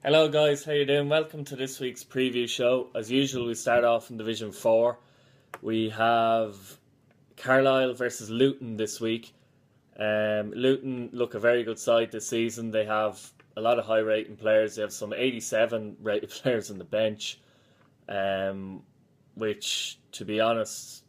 Hello guys, how you doing? Welcome to this week's preview show. As usual, we start off in Division 4. We have Carlisle versus Luton this week. Luton look a very good side this season. They have a lot of high rating players. They have some 87 rated players on the bench, which, to be honest,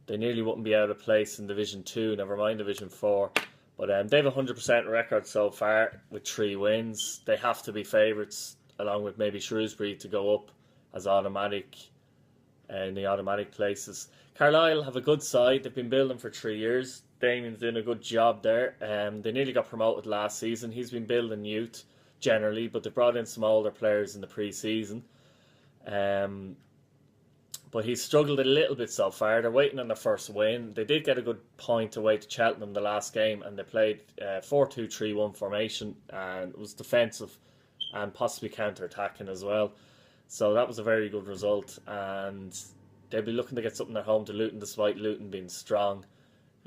they nearly wouldn't be out of place in Division 2, never mind Division 4. But they have a 100% record so far with 3 wins. They have to be favourites, along with maybe Shrewsbury, to go up as automatic in the automatic places. Carlisle have a good side. They've been building for 3 years. Damien's doing a good job there. They nearly got promoted last season. He's been building youth generally, but they brought in some older players in the pre-season. But he's struggled a little bit so far. They're waiting on their first win. They did get a good point away to Cheltenham the last game, and they played 4-2-3-1 formation, and it was defensive and possibly counter-attacking as well. So that was a very good result, and they'll be looking to get something at home to Luton, despite Luton being strong.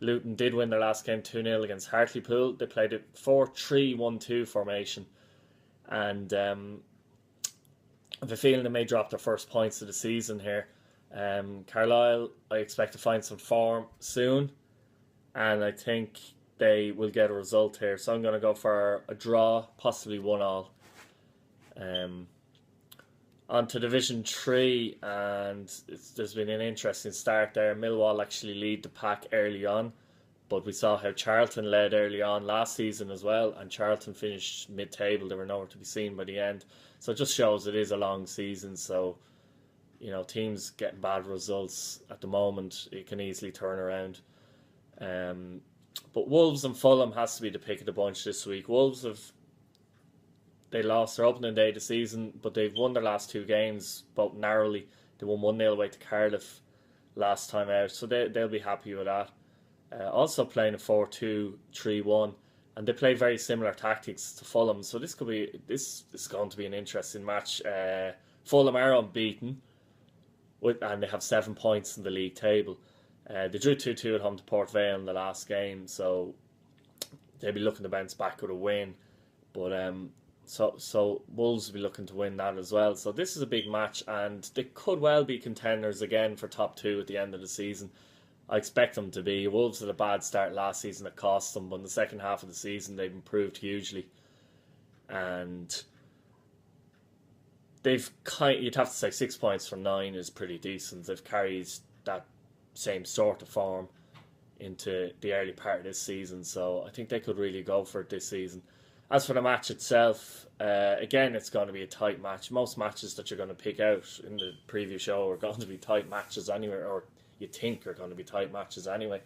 Luton did win their last game 2-0 against Hartlepool. They played a 4-3-1-2 formation, and I have a feeling they may drop their first points of the season here. Carlisle, I expect to find some form soon, and I think they will get a result here. So I'm going to go for a draw, possibly 1-1. On to Division 3, and there's been an interesting start there. Millwall actually lead the pack early on, but we saw how Charlton led early on last season as well, and Charlton finished mid-table. They were nowhere to be seen by the end. So it just shows it is a long season, so teams getting bad results at the moment, it can easily turn around. But Wolves and Fulham has to be the pick of the bunch this week. Wolves they lost their opening day of the season, but they've won their last 2 games, both narrowly. They won 1-0 away to Cardiff last time out, so they'll be happy with that. Also playing a 4-2-3-1, and they play very similar tactics to Fulham, so this is going to be an interesting match. Fulham are unbeaten, and they have 7 points in the league table. They drew 2-2 at home to Port Vale in the last game, so they'll be looking to bounce back with a win. But so Wolves will be looking to win that as well. So this is a big match, and they could well be contenders again for top 2 at the end of the season. I expect them to be. Wolves had a bad start last season that cost them, but in the second half of the season they've improved hugely. And you'd have to say 6 points from 9 is pretty decent. They've carried that same sort of form into the early part of this season, so I think they could really go for it this season. As for the match itself, again, it's going to be a tight match. Most matches that you're going to pick out in the preview show are going to be tight matches anyway, or you think are going to be tight matches anyway.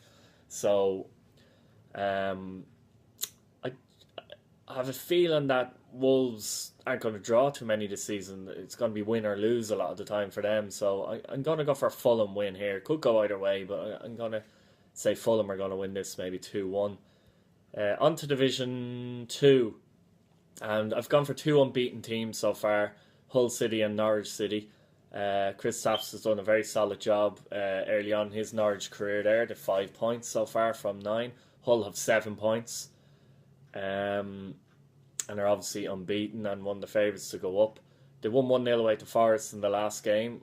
So I have a feeling that Wolves aren't going to draw too many this season. It's going to be win or lose a lot of the time for them. So I'm going to go for a Fulham win here. It could go either way, but I'm going to say Fulham are going to win this, maybe 2-1. On to Division 2. And I've gone for 2 unbeaten teams so far, Hull City and Norwich City. Chris Sapps has done a very solid job early on in his Norwich career there. They're 5 points so far from 9. Hull have 7 points. And they're obviously unbeaten and one of the favourites to go up. They won 1-0 away to Forest in the last game.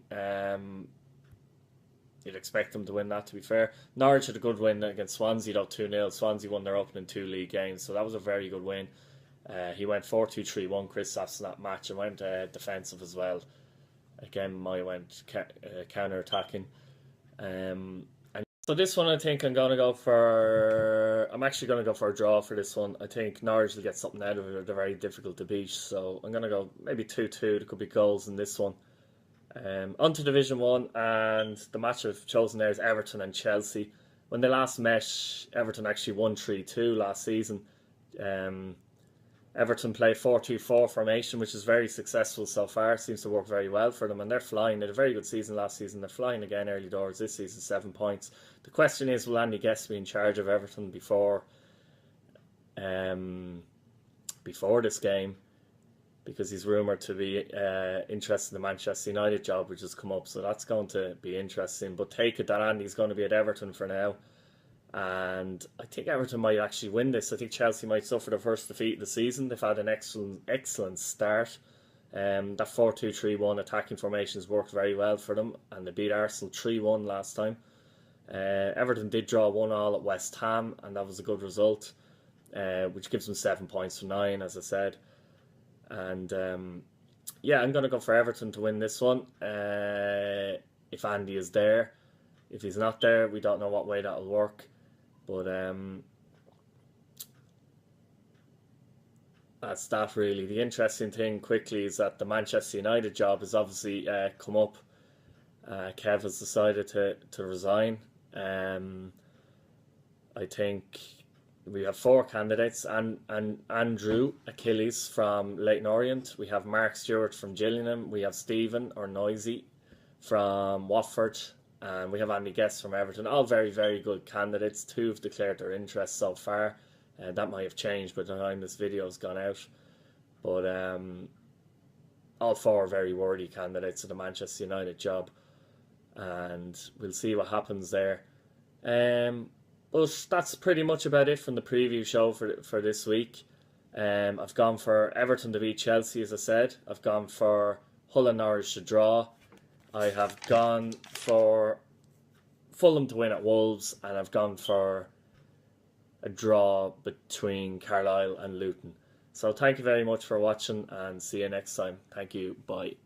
You'd expect them to win that, to be fair. Norwich had a good win against Swansea, though, 2-0. Swansea won their opening 2 league games, so that was a very good win. He went 4-2-3-1, Chris Sapps, in that match, and went defensive as well. Again, Moy went counter-attacking. And so this one, I think I'm actually going to go for a draw for this one. I think Norwich will get something out of it. They're very difficult to beat, so I'm going to go maybe 2-2. There could be goals in this one. On to Division 1, and the match I've chosen there is Everton and Chelsea. When they last met, Everton actually won 3-2 last season. Everton play 4-2-4 formation, which is very successful so far. Seems to work very well for them, and they're flying. They had a very good season last season. They're flying again early doors this season, 7 points. The question is, will Andy Guest be in charge of Everton before this game? Because he's rumoured to be interested in the Manchester United job, which has come up. So that's going to be interesting. But take it that Andy's going to be at Everton for now. And I think Everton might actually win this. I think Chelsea might suffer their first defeat of the season. They've had an excellent start. That 4-2-3-1 attacking formation has worked very well for them, and they beat Arsenal 3-1 last time. Everton did draw 1-1 at West Ham, and that was a good result, which gives them 7 points from 9, as I said. And yeah, I'm going to go for Everton to win this one. If Andy is there. If he's not there, we don't know what way that'll work. But that's that really. The interesting thing quickly is that the Manchester United job has obviously come up. Kev has decided to resign. I think we have 4 candidates, and Andrew Achilles from Leighton Orient. We have Mark Stewart from Gillingham. We have Stephen or Noisy from Watford. And we have Andy Guest from Everton. All very, very good candidates. 2 have declared their interest so far. That might have changed by the time this video has gone out. But all 4 are very worthy candidates to the Manchester United job. And we'll see what happens there. But that's pretty much about it from the preview show for this week. I've gone for Everton to beat Chelsea, as I said. I've gone for Hull and Norwich to draw. I have gone for Fulham to win at Wolves, and I've gone for a draw between Carlisle and Luton. So thank you very much for watching, and see you next time. Thank you. Bye.